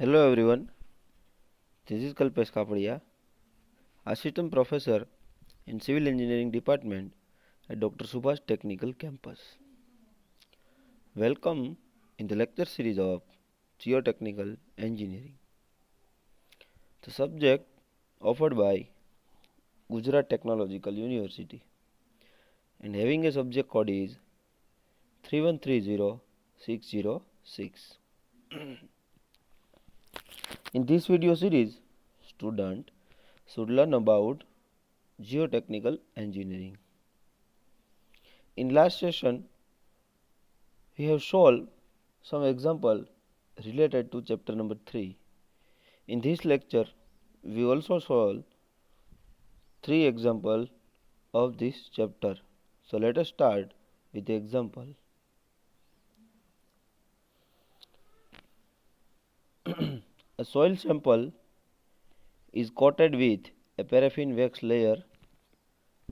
Hello everyone, this is Kalpesh Kapadia, Assistant Professor in Civil Engineering Department at Dr. Subhash Technical Campus. Welcome in the lecture series of Geotechnical Engineering. The subject offered by Gujarat Technological University and having a subject code is 3130606. In this video series, student should learn about geotechnical engineering. In last session, we have solved some example related to chapter number 3. In this lecture, we also solve 3 examples of this chapter. So let us start with the example. A soil sample is coated with a paraffin wax layer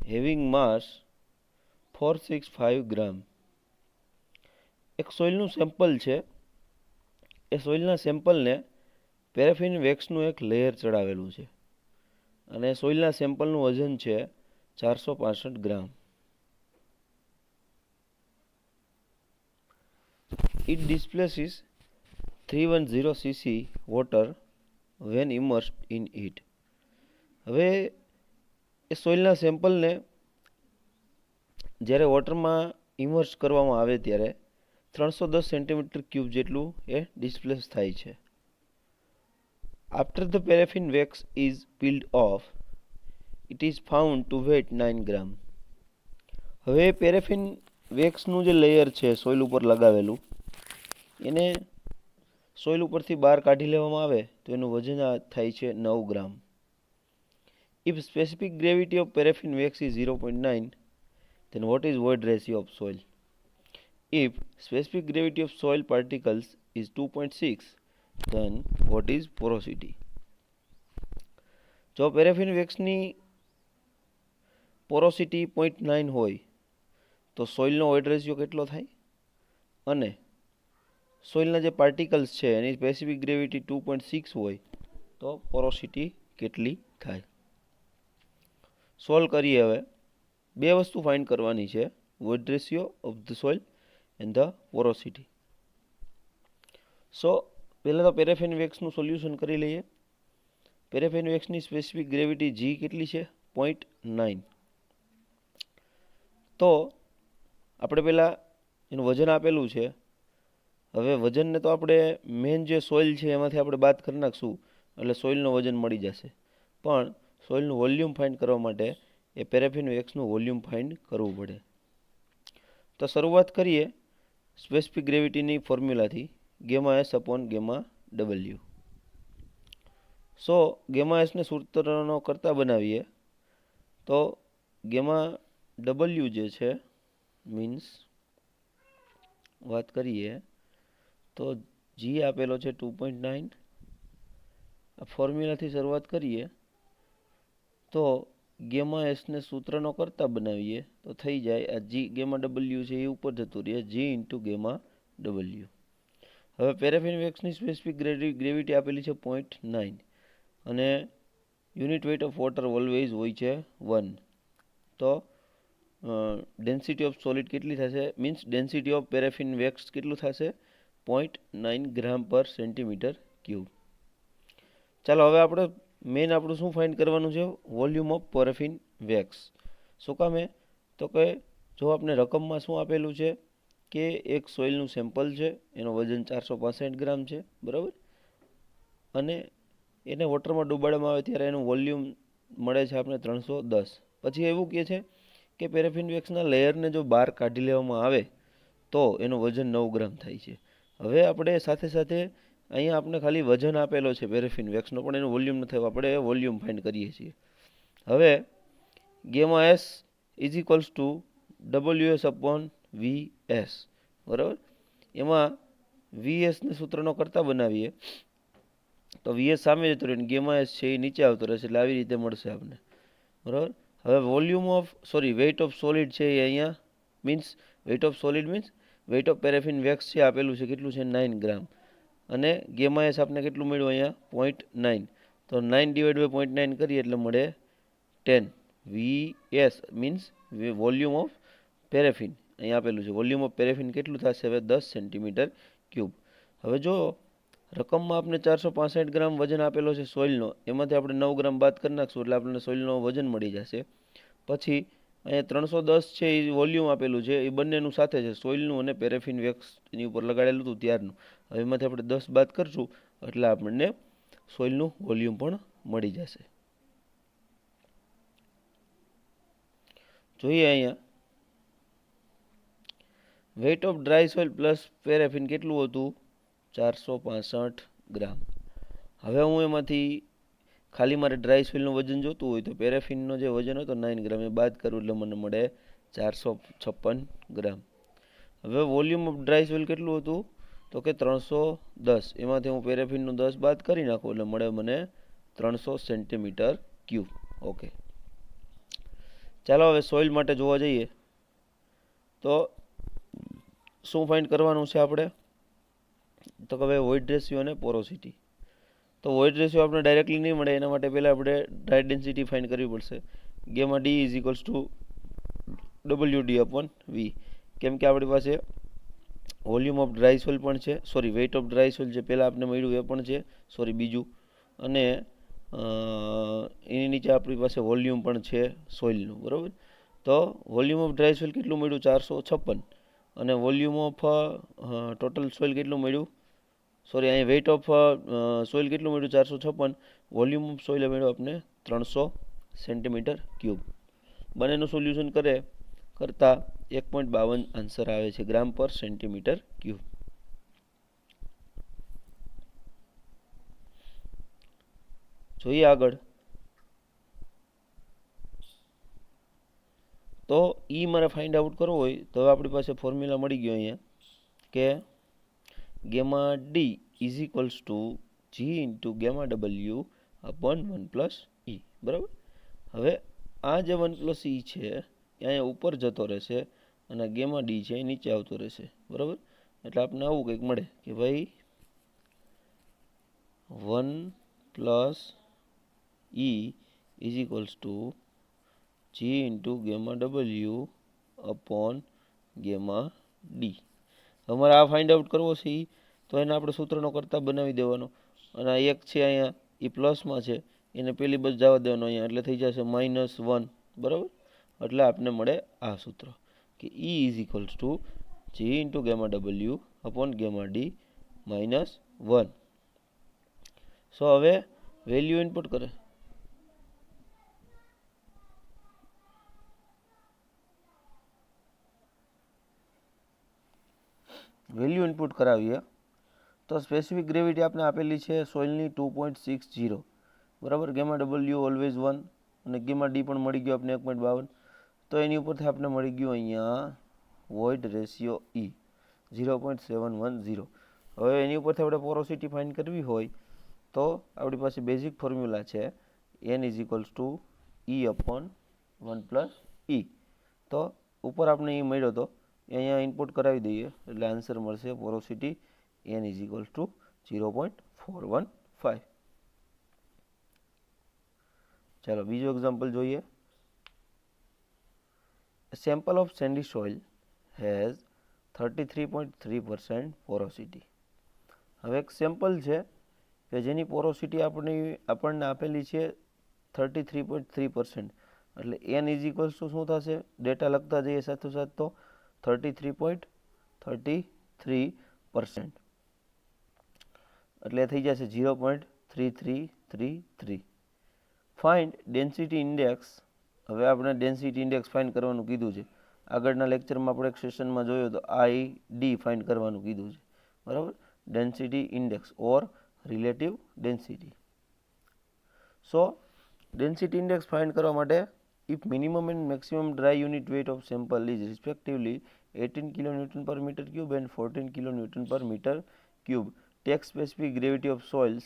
having mass 465 ગ્રામ. એક સોઇલનું sample છે. એ સોઇલના સેમ્પલને paraffin વેક્સનું એક layer ચડાવેલું છે અને સોઇલના સેમ્પલનું વજન છે 465 ગ્રામ. It displaces 310 cc water when immersed in it. હવે એ સોઇલના સેમ્પલને જ્યારે વોટરમાં immerse કરવામાં આવે ત્યારે 310 સેન્ટીમીટર ક્યુબ જેટલું એ ડિસ્પ્લેસ થાય છે. After the paraffin wax is peeled off, it is found to weight 9 ગ્રામ. હવે પેરાફિન વેક્સનું જે લેયર છે સોઇલ ઉપર લગાવેલું એને સોઇલ ઉપરથી બહાર કાઢી લેવામાં આવે તો એનું વજન થાય છે 9 ગ્રામ. If specific gravity of paraffin wax is 0.9, then what is void ratio of soil? If specific gravity of soil particles is 2.6, then what is porosity? જો પેરાફિન વેક્સની પોરોસિટી 0.9 હોય તો સોઇલનો વોઇડ રેશિયો કેટલો થાય? અને સોઇલના જે પાર્ટિકલ્સ છે એની સ્પેસિફિક ગ્રેવિટી 2.6 હોય તો પોરોસિટી કેટલી થાય? સોલ્વ કરીએ. હવે બે વસ્તુ ફાઇન્ડ કરવાની છે, void ratio of the soil and the porosity. So પહેલાં તો પેરાફિન વેક્સનું સોલ્યુશન કરી લઈએ. પેરાફિન વેક્સની સ્પેસિફિક ગ્રેવિટી જી કેટલી છે? 0.9. તો આપણે પહેલાં એનું વજન આપેલું છે. હવે વજનને તો આપણે મેઇન જે સોઇલ છે એમાંથી આપણે બાદ કરી નાખશું એટલે સોઇલનું વજન મળી જશે. પણ સોઇલનું વોલ્યુમ ફાઇન્ડ કરવા માટે એ પેરાફિન વેક્સનું વોલ્યુમ ફાઇન્ડ કરવું પડે. તો શરૂઆત કરીએ સ્પેસિફિક ગ્રેવિટીની ફોર્મ્યુલાથી, gamma S upon gamma W. So gamma એસને સૂત્રનો કરતા બનાવીએ તો ગેમા ડબલ્યુ જે છે મીન્સ વાત કરીએ તો જી આપેલો છે 2.9. આ ફોર્મ્યુલાથી શરૂઆત કરીએ તો ગેમા એસને સૂત્રનો કરતા બનાવીએ તો થઈ જાય આ જી ગેમા ડબલ્યુ છે એ ઉપર જતું રહે, જી ઇન્ટુ ગેમા ડબલ્યુ. હવે પેરાફિન વેક્સની સ્પેસિફિક ગ્રેવિટી આપેલી છે 0.9 અને unit weight of water always હોય છે 1. તો ડેન્સિટી ઓફ સોલિડ કેટલી થશે? Means density of paraffin wax કેટલું થશે? 0.9 ગ્રામ પર સેન્ટીમીટર ક્યુબ. ચાલો હવે આપણે મેઇન આપણું શું ફાઇન્ડ કરવાનું છે? Volume of paraffin wax. શું કામે? તો કે જો આપણે રકમમાં શું આપેલું છે કે એક સોઇલનું સેમ્પલ છે, એનો વજન 465 ગ્રામ છે, બરાબર, અને એને વોટરમાં ડૂબાડવામાં આવે ત્યારે એનું વોલ્યુમ મળે છે આપણે 310. પછી એવું કહે છે કે પેરાફિન વેક્સના લેયરને જો બહાર કાઢી લેવામાં આવે તો એનું વજન 9 ગ્રામ થાય છે. હવે આપણે સાથે સાથે અહીંયા આપણે ખાલી વજન આપેલો છે પેરાફિન વેક્સનો, પણ એનું વોલ્યુમ નથી, આપણે વોલ્યુમ ફાઇન્ડ કરીએ છીએ. હવે gamma S is equals to W S upon V S, બરાબર. એમાં વી એસને સૂત્રનો કરતા બનાવીએ તો વી એસ સામે જતો રહે, ગેમા એસ છે એ નીચે આવતો રહેશે, એટલે આવી રીતે મળશે આપણને, બરાબર. હવે volume of weight of solid છે એ અહીંયા means weight of solid means weight of paraffin wax છે આપેલું છે કેટલું છે? 9 ગ્રામ. અને ગેમા એસ આપણે કેટલું મળ્યું અહીંયા 0.9, તો 9/0.9 કરીએ એટલે મળે 10. VS મીન્સ વોલ્યુમ ઓફ પેરેફિન અહીંયા આપેલું છે. વોલ્યુમ ઓફ પેરેફિન કેટલું થશે હવે 10 સેન્ટીમીટર ક્યુબ. હવે જો રકમમાં આપણે 465 ગ્રામ વજન આપેલો છે સોઇલનો, એમાંથી આપણે 9 ગ્રામ બાદ કરી નાખશું એટલે આપણને સોઇલનો વજન મળી જશે. પછી અહીંયા 310 છે એ વોલ્યુમ આપેલું છે, એ બંનેનું સાથે છે, સોઇલનું અને પેરેફિન વેક્સ એની ઉપર લગાડેલું હતું ત્યારનું. હવે એમાંથી આપણે 10 બાદ કરશું એટલે આપણને સોઇલનું વોલ્યુમ પણ મળી જશે. જોઈએ અહીંયા weight of dry soil plus paraffin કેટલું હતું 465 ગ્રામ. હવે હું એમાંથી ખાલી મારે ડ્રાય સોઇલનું વજન જોતું હોય તો પેરેફિનનો જે વજન હતો 9 ગ્રામ એ બાદ કરું એટલે મને મળે 456 ગ્રામ. હવે વોલ્યુમ ઓફ ડ્રાય સોઇલ કેટલું હતું તો કે 310, એમાંથી હું પેરેફિનનું 10 બાદ કરી નાખું એટલે મળે મને 300 સેન્ટીમીટર ક્યુબ. ઓકે, ચાલો હવે સોઇલ માટે જોવા જઈએ તો શું ફાઇન્ડ કરવાનું છે આપણે, તો કે હવે વોઇડ રેશિયો અને પોરોસિટી. તો વોઇડ રેશિયો આપણે ડાયરેક્ટલી નહીં મળે, એના માટે પહેલાં આપણે ડ્રાય ડેન્સિટી ફાઇન્ડ કરવી પડશે. Gamma D is equals two WD/V, કેમ કે આપણી પાસે વોલ્યુમ ઓફ ડ્રાય સોઇલ પણ છે, sorry weight of dry soil જે પહેલાં આપણે મળ્યું એ પણ છે, સોરી બીજું, અને એની નીચે આપણી પાસે વોલ્યુમ પણ છે સોઇલનું, બરાબર. તો વોલ્યુમ ઓફ ડ્રાય સોઇલ કેટલું મળ્યું 456, અને વોલ્યુમ ઓફ ટોટલ સોઇલ કેટલું મળ્યું, સોરી અહીંયા વેઇટ ઓફ સોઇલ કેટલું મળ્યું 456, વોલ્યુમ ઓફ સોઇલ મળ્યું આપણે 300 સેન્ટીમીટર ક્યુબ. બંનેનું સોલ્યુશન કરતાં 1.52 આન્સર આવે છે ગ્રામ પર સેન્ટીમીટર ક્યુબ. જોઈએ આગળ. તો મારે ફાઇન્ડ આઉટ કરવો હોય તો હવે આપણી પાસે ફોર્મ્યુલા મળી ગયો અહીંયા કે gamma D is equals to G into gamma W upon 1+E, બરાબર. હવે આ જે 1+E છે એ અહીંયા ઉપર જતો રહેશે અને ગેમા ડી છે એ નીચે આવતો રહેશે, બરાબર. એટલે આપણને આવું કંઈક મળે કે ભાઈ 1+E is equals to G into gamma W upon gamma D. અમારે આ ફાઇન્ડ આઉટ કરવો છે તો એને આપણે સૂત્રનો કરતા બનાવી દેવાનો, અને આ એક છે અહીંયા એ પ્લસમાં છે એને પેલી બસ જવા દેવાનો અહીંયા, એટલે થઈ જશે -1, બરાબર. એટલે આપણને મળે આ સૂત્ર કે E is equals to G into gamma W upon gamma D -1. So હવે વેલ્યુ ઇનપુટ કરે, વેલ્યુ ઇનપુટ કરાવીએ તો સ્પેસિફિક ગ્રેવિટી આપણે આપેલી છે સોઇલની 2.60, બરાબર. ગેમા ડબલ્યુ ઓલવેઝ 1 અને ગેમા ડી પણ મળી ગયો આપણે 1.52. તો એની ઉપરથી આપણે મળી ગયું અહીંયા વોઇડ રેશિયો E 0.710. હવે એની ઉપરથી આપણે પોરોસિટી ફાઇન્ડ કરવી હોય તો આપણી પાસે બેઝિક ફોર્મ્યુલા છે N is equals two E/1+E. તો ઉપર આપણે એ મળ્યો તો અહીંયા ઇનપુટ કરાવી દઈએ એટલે આન્સર મળશે porosity N is equals two 0.415. ચાલો બીજો એક્ઝામ્પલ જોઈએ. A sample of sandy soil has 33.3% porosity. હવે એક સેમ્પલ છે કે જેની પોરોસિટી આપણને આપેલી છે 33.3%, એટલે N ઇઝ ઇક્વલ્સ ટુ શું થશે, ડેટા લખતા જઈએ સાથોસાથ, તો 33.33%, એટલે થઈ જશે 0.3333. Find density index. હવે આપણે ડેન્સિટી ઇન્ડેક્સ ફાઇન્ડ કરવાનું કીધું છે. આગળના લેક્ચરમાં આપણે એક સેશનમાં જોયો તો ID ફાઇન્ડ કરવાનું કીધું છે, બરાબર. Density index or relative density. So density index find કરવા માટે if minimum and maximum dry unit weight of sample is respectively 18 kN/m³ and 14 kN/m³, take specific gravity of soils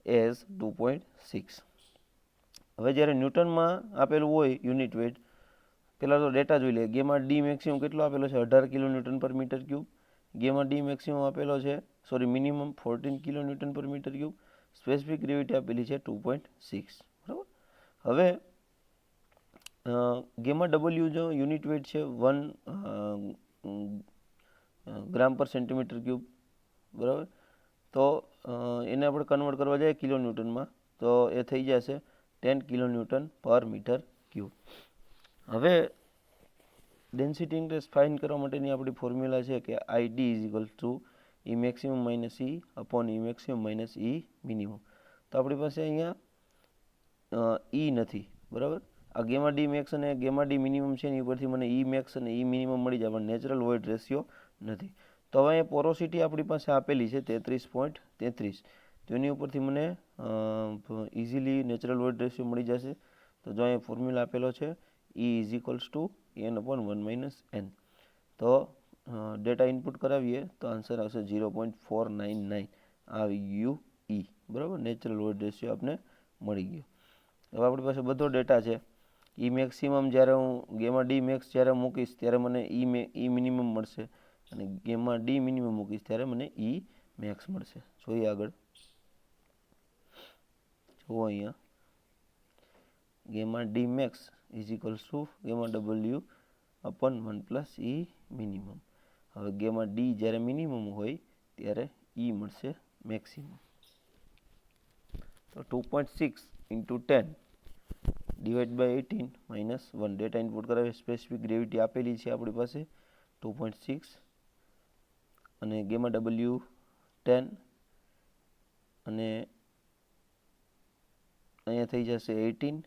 as 2.6. હવે જ્યારે ન્યૂટનમાં આપેલું હોય યુનિટ વેઇટ, પહેલાં તો data જોઈ લે. ગેમા ડી મેક્સિમમ કેટલો આપેલો છે 18 kN/m³, ગેમા ડી મેક્સિમમ આપેલો છે, સોરી મિનિમમ 14 કિલો ન્યૂટન પર મીટર ક્યુબ, સ્પેસિફિક ગ્રેવિટી આપેલી છે 2.6, બરાબર. હવે ગેમા ડબલ્યુ જો યુનિટ વેઇટ છે 1 ગ્રામ પર સેન્ટીમીટર ક્યુબ, બરાબર. તો એને આપણે કન્વર્ટ કરવા જાય કિલો ન્યૂટનમાં તો એ થઈ જશે 10 કિલો ન્યૂટન પર મીટર ક્યુબ. હવે ડેન્સિટી ઇન્ડેક્સ ફાઇન્ડ કરવા માટેની આપણી ફોર્મ્યુલા છે કે ID is equal to E maximum minus E upon E maximum minus e minimum. તો આપણી પાસે અહીંયા ઈ નથી, બરાબર. આ ગેમા ડી મેક્સ અને ગેમા ડી મિનિમમ છે એની ઉપરથી મને ઈ મેક્સ અને ઈ મિનિમમ મળી જાય, પણ નેચરલ વોઇડ રેશિયો નથી. તો હવે અહીંયા પોરોસિટી આપણી પાસે આપેલી છે 33.33, તો એની ઉપરથી મને ઇઝીલી નેચરલ વોઇડ રેશિયો મળી જશે. તો જો અહીંયા ફોર્મ્યુલા આપેલો છે E is equals two n upon 1 minus n. તો ડેટા ઇનપુટ કરાવીએ તો આન્સર આવશે 0.499 આવી ગયું E, બરાબર. નેચરલ વોઇડ રેશિયો આપણે મળી ગયો. હવે આપણી પાસે બધો ડેટા છે. ઈ મેક્સિમમ જ્યારે હું ગેમા ડી મેક્સ જ્યારે મૂકીશ ત્યારે મને ઈ મિનિમમ મળશે, અને ગેમા ડી મિનિમમ મૂકીશ ત્યારે મને ઈ મેક્સ મળશે. જોઈએ આગળ. જુઓ અહીંયા gamma D max is equals to gamma W upon 1 plus E minimum. હવે ગેમા ડી જ્યારે મિનિમમ હોય ત્યારે ઈ મળશે મેક્સિમમ. તો 2.6 into 10 divide by 18 minus 1. Data input કરાવે, સ્પેસિફિક ગ્રેવિટી આપેલી છે આપણી પાસે 2.6, અને ગેમા ડબલ્યુ 10, અને અહીંયા થઈ જશે 18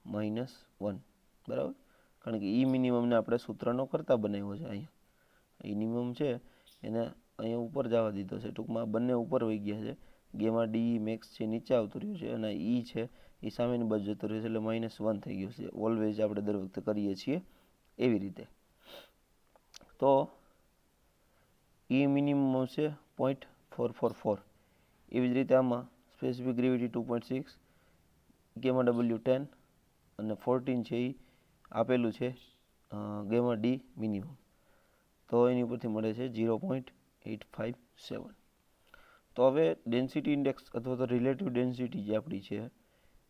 માઇનસ 1, બરાબર. કારણ કે ઈ મિનિમમને આપણે સૂત્રનો કરતા બનાવ્યો છે. અહીંયા ઈ મિનિમમ છે એને અહીંયા ઉપર જવા દીધો છે, ટૂંકમાં બંને ઉપર વહી ગયા છે. ગેમા ડી મેક્સ છે નીચે આવતું રહ્યું છે, અને ઈ છે એ સામેની બાજુ જતો રહ્યો છે, એટલે -1 થઈ ગયું છે. ઓલવેઝ આપણે દર વખતે કરીએ છીએ એવી રીતે. તો ઈ મિનિમમ આવશે 0.444. એવી જ રીતે આમાં સ્પેસિફિક ગ્રેવિટી 2.6, ગેમા ડબલ્યુ 10 અને 14 છે એ આપેલું છે ગેમા ડી મિનિમમ. તો એની ઉપરથી મળે છે 0.857. તો હવે ડેન્સિટી ઇન્ડેક્સ અથવા તો રિલેટિવ ડેન્સિટી જે આપણી છે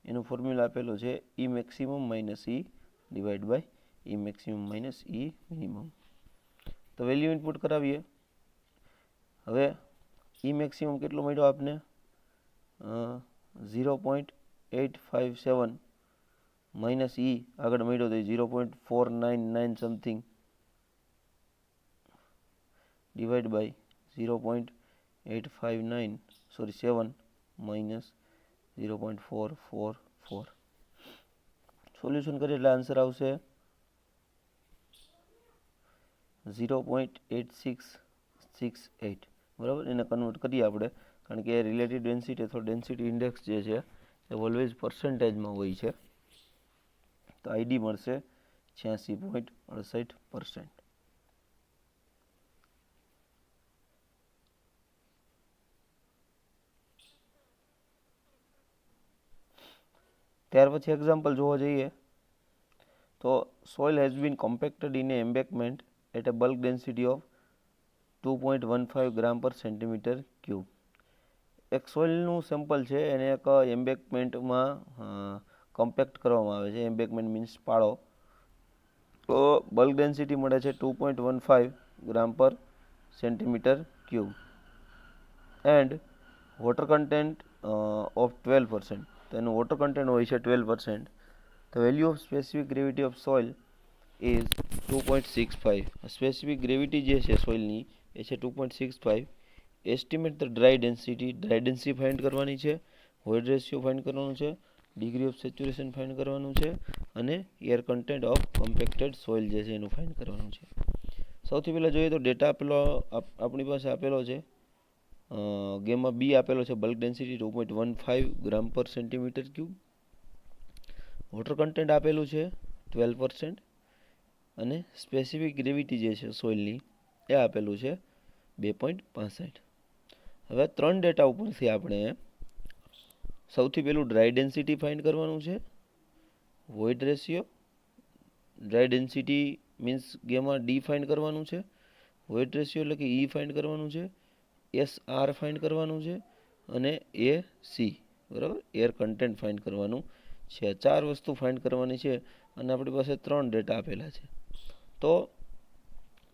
એનું ફોર્મ્યુલા આપેલો છે e maximum minus e divide by e maximum minus e minimum. તો વેલ્યુ ઇનપુટ કરાવીએ. હવે ઈ મેક્સિમમ કેટલો મળ્યો આપને? 0.857 માઇનસ ઈ આગળ મળ્યો તો 0.499 something divide by 7 minus 0.444. Solution કરીએ એટલે આન્સર આવશે 0.8668, બરાબર. એને કન્વર્ટ કરીએ આપણે, કારણ કે રિલેટિવ ડેન્સિટી અથવા ડેન્સિટી ઇન્ડેક્સ જે છે એ ઓલવેઝ પર્સન્ટેજમાં હોય છે. તો આઈડી મળશે 86.68%. ત્યાર પછી એક્ઝામ્પલ જોવા જઈએ તો soil has been compacted in a embankment at a bulk density of 2.15 gram per centimetre cube. એક સોઇલનું સેમ્પલ છે એને એક એમ્બેકમેન્ટમાં કોમ્પેક્ટ કરવામાં આવે છે. એમ્બેકમેન્ટ મીન્સ પાળો. તો બલ્ક ડેન્સિટી મળે છે 2.15 gram per centimetre cube and water content of 12%. તો એનું વોટર કન્ટેન્ટ હોય છે 12%. The value of specific gravity of soil is 2.65. Specific gravity જે છે સોઇલની એ છે 2.65. Estimate the dry density find કરવાની છે, વોઇડ રેશિયો ફાઇન્ડ કરવાનું છે, ડિગ્રી ઓફ સેચ્યુરેશન ફાઇન્ડ કરવાનું છે, અને air content of compacted soil જે છે એનું ફાઇન્ડ કરવાનું છે. સૌથી પહેલાં જોઈએ તો ડેટા આપેલો આપણી પાસે આપેલો છે ગેમા બી આપેલો છે bulk density 2.15 gram per centimetre cube. Water content આપેલું છે 12%, અને સ્પેસિફિક ગ્રેવિટી જે છે સોઇલની એ આપેલું છે 2.65. હવે 3 ડેટા ઉપરથી આપણે સૌથી પહેલું ડ્રાય ડેન્સિટી ફાઇન્ડ કરવાનું છે, void ratio, dry density means gamma D find કરવાનું છે, વોઇડ રેશિયો એટલે કે ઈ ફાઇન્ડ કરવાનું છે, એસ આર ફાઇન્ડ કરવાનું છે અને એ સી, બરાબર, એર કન્ટેન્ટ ફાઇન્ડ કરવાનું છે. આ 4 વસ્તુ ફાઇન્ડ કરવાની છે અને આપણી પાસે 3 ડેટા આપેલા છે. તો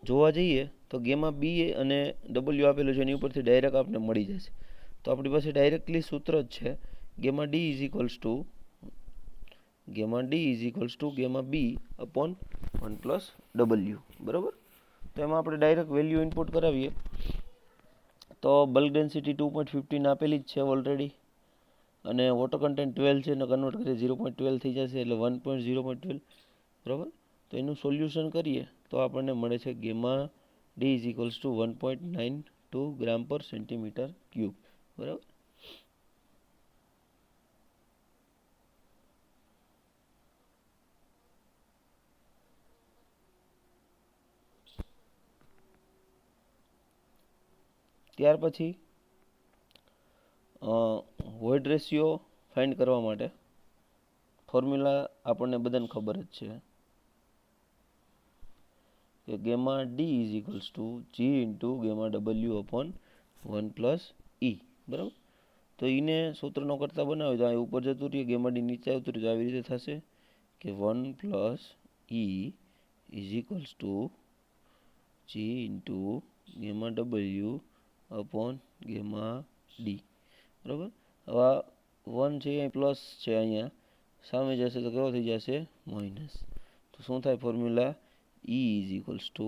જોવા જઈએ તો ગેમા બી અને ડબલ્યુ આપેલું છે, એની ઉપરથી ડાયરેક્ટ આપણે મળી જશે. તો આપણી પાસે ડાયરેક્ટલી સૂત્ર જ છે gamma D is equals to gamma B upon 1 plus W, બરાબર. તો એમાં આપણે ડાયરેક્ટ વેલ્યુ ઇનપુટ કરાવીએ તો બલ્ક ડેન્સિટી 2.15 આપેલી જ છે ઓલરેડી અને વોટર કન્ટેન્ટ 12 છે, એને કન્વર્ટ કરીએ 0.12 થઈ જશે એટલે 1.0.12, બરાબર. તો એનું સોલ્યુશન કરીએ તો આપણને મળે છે gamma D is equals two 1.92 gram per centimetre cube, બરાબર. ત્યાર પછી વોઇડ રેશિયો ફાઇન્ડ કરવા માટે ફોર્મ્યુલા આપણને બધાને ખબર જ છે કે gamma D is equals to G into gamma W upon 1 plus e, બરાબર. તો એને સૂત્રનો કરતા બનાવ્યો તો અહીં ઉપર જતું રહીએ, ગેમા ડી નીચે આવતું રહ્યું તો આવી રીતે થશે કે 1 plus E is equals to G into gamma W upon gamma D, બરાબર. હવે 1 છે અહીં પ્લસ છે, અહીંયા સામે જશે તો કેવો થઈ જશે માઇનસ. તો શું થાય formula E is equals to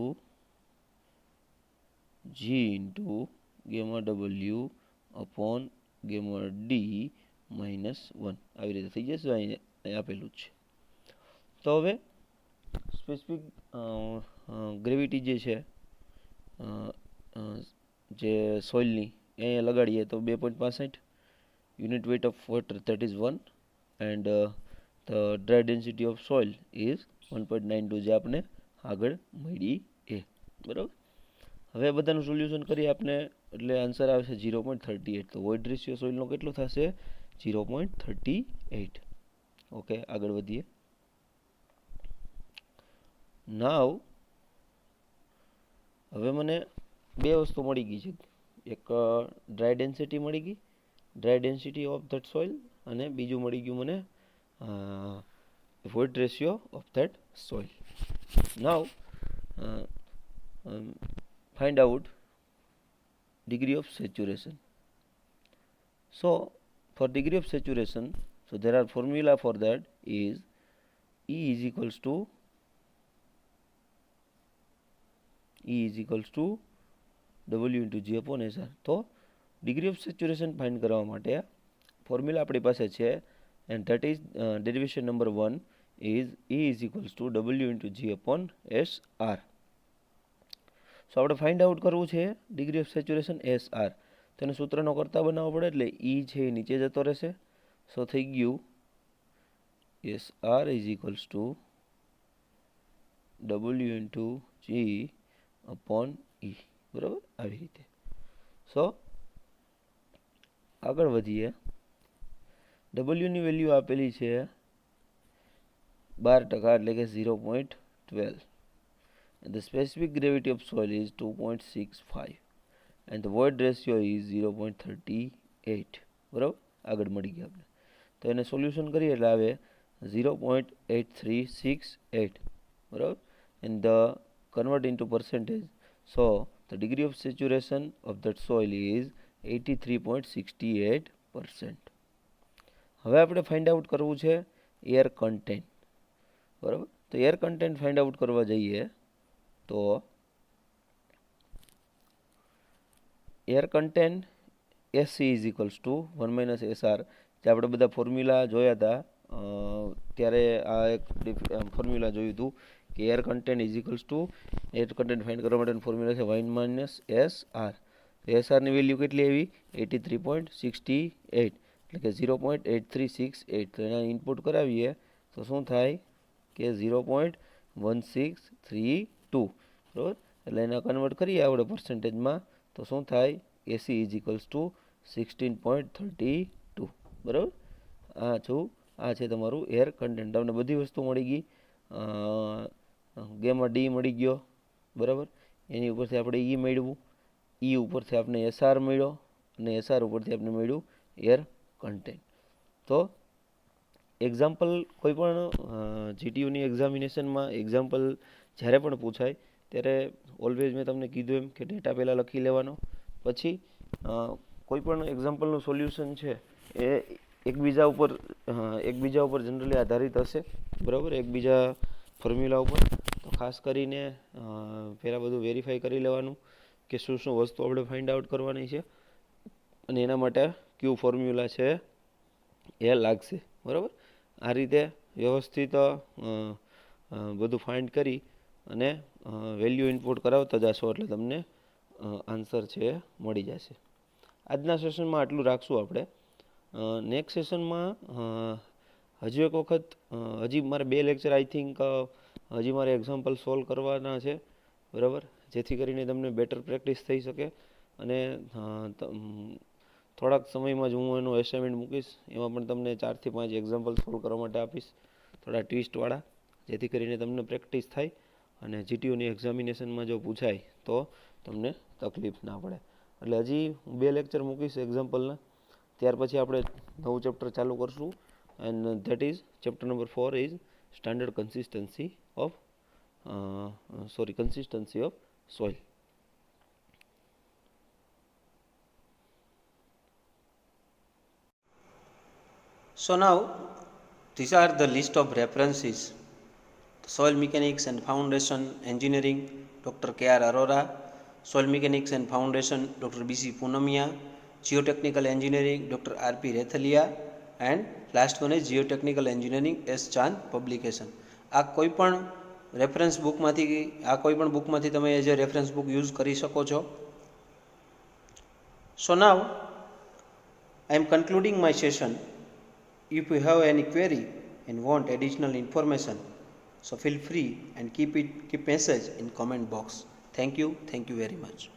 G into gamma W upon gamma D minus 1, આવી રીતે થઈ જશે. અહીં આપેલું જ છે. તો હવે સ્પેસિફિક ગ્રેવિટી જે છે જે સોઇલની એ અહીંયા લગાડીએ તો 2.65 unit weight of water that is 1 and the dry density of soil is 1.92 જે આપણે આગળ મળી એ, બરાબર. હવે બધાનું સોલ્યુશન કરીએ આપણે એટલે આન્સર આવે છે 0.38. તો વોઇડ રેશિયો સોઇલનો કેટલો થશે 0.38. ઓકે, આગળ વધીએ. નાવ હવે મને બે વસ્તુ મળી ગઈ છે, એક ડ્રાય ડેન્સિટી મળી ગઈ, dry density of that soil, અને બીજું મળી ગયું મને void ratio of that soil. Now find out degree of saturation. So for degree of saturation, so there are formula for that is E is equals to W into G upon SR. તો degree of saturation find કરવા માટે formula આપણી પાસે છે and that is derivation number 1 is E is equals to W into G upon SR. સો આપણે find out કરવું છે degree of saturation SR. તેને સૂત્રનો કરતા બનાવવો પડે એટલે ઈ છે એ નીચે જતો રહેશે. સો થઈ ગયું SR is equals to W into G upon e, બરાબર, આવી રીતે. સો આગળ વધીએ. ડબલ્યુની વેલ્યુ આપેલી છે 12% એટલે કે 0.12. And the specific gravity of soil is 2.65 and the void ratio is 0.38, બરાબર. આગળ મળી ગયા આપણે. તો એને સોલ્યુશન કરીએ એટલે આવે 0.8368, બરાબર. and the convert into percentage, so the degree of saturation of that soil is 83.68%. હવે આપણે ફાઇન્ડ આઉટ કરવું છે એર કન્ટેન્ટ, બરાબર. તો એર કન્ટેન્ટ ફાઇન્ડ આઉટ કરવા જઈએ તો air content SC is equals two 1 minus SR, જે આપણે બધા ફોર્મ્યુલા જોયા હતા ત્યારે આ એક ફોર્મ્યુલા જોયું હતું કે air content is equals two air content find કરવા માટેનું ફોર્મ્યુલા છે 1 માઇનસ એસઆર. એસઆરની વેલ્યુ કેટલી આવી 83.68 એટલે કે 0.8368. તો એના ઇનપુટ કરાવીએ તો શું થાય કે 0.1632, બરાબર. એટલે એને કન્વર્ટ કરીએ આપણે પર્સન્ટેજમાં તો શું થાય એસી ઇઝ ઇક્વલ્સ ટુ 16.32, બરાબર. આ છે તમારું એર કન્ટેન્ટ. તમને બધી વસ્તુ મળી ગઈ. ગેમા ડી મળી ગયો, બરાબર. એની ઉપરથી આપણે ઈ મેળવ્યું, ઈ ઉપરથી આપણે એસઆર મળ્યો અને એસઆર ઉપરથી આપણે મળ્યું એર કન્ટેન્ટ. તો એક્ઝામ્પલ કોઈ પણ જીટીયુની એક્ઝામિનેશનમાં એક્ઝામ્પલ જ્યારે પણ પૂછાય ત્યારે ઓલવેઝ મેં તમને કીધું એમ કે ડેટા પહેલાં લખી લેવાનો, પછી કોઈ પણ એક્ઝામ્પલનું સોલ્યુશન છે એ એકબીજા ઉપર જનરલી આધારિત હશે, બરાબર, એકબીજા ફોર્મ્યુલા ઉપર. તો ખાસ કરીને પહેલાં બધું વેરીફાઈ કરી લેવાનું કે શું શું વસ્તુ આપણે ફાઇન્ડ આઉટ કરવાની છે અને એના માટે કયું ફોર્મ્યુલા છે એ લાગશે, બરાબર. આ રીતે વ્યવસ્થિત બધું ફાઇન્ડ કરી અને વેલ્યુ ઇનપુટ કરાવતા જશો એટલે તમને આન્સર છે એ મળી જશે. આજના સેશનમાં આટલું રાખશું આપણે. નેક્સ્ટ સેશનમાં હજી એક વખત હજી મારે 2 લેક્ચર આઈ થિંક હજી મારે એક્ઝામ્પલ સોલ્વ કરવાના છે, બરાબર, જેથી કરીને તમને બેટર પ્રેક્ટિસ થઈ શકે. અને થોડાક સમયમાં જ હું એનું એસાઇનમેન્ટ મૂકીશ, એમાં પણ તમને 4 થી 5 એક્ઝામ્પલ સોલ્વ કરવા માટે આપીશ, થોડા ટ્વિસ્ટવાળા, જેથી કરીને તમને પ્રેક્ટિસ થાય અને જીટીયુની એક્ઝામિનેશનમાં જો પૂછાય તો તમને તકલીફ ના પડે. એટલે હજી 2 લેક્ચર મૂકીશ એક્ઝામ્પલના, ત્યાર પછી આપણે નવું ચેપ્ટર ચાલુ કરશું and that is chapter number 4 is standard consistency of soil. So now these are the list of references: Soil Mechanics and Foundation Engineering, Dr. K.R. Arora; Soil Mechanics and Foundation, Dr. B.C. Punamia; Geotechnical Engineering, Dr. R.P. Rethalia; and last one is Geotechnical Engineering, S. Chand Publication. આ કોઈ પણ reference બુકમાંથી તમે as a reference book use કરી શકો છો. So now I am concluding my session. If you have any query and want additional information, so feel free and keep message in comment box. Thank you very much.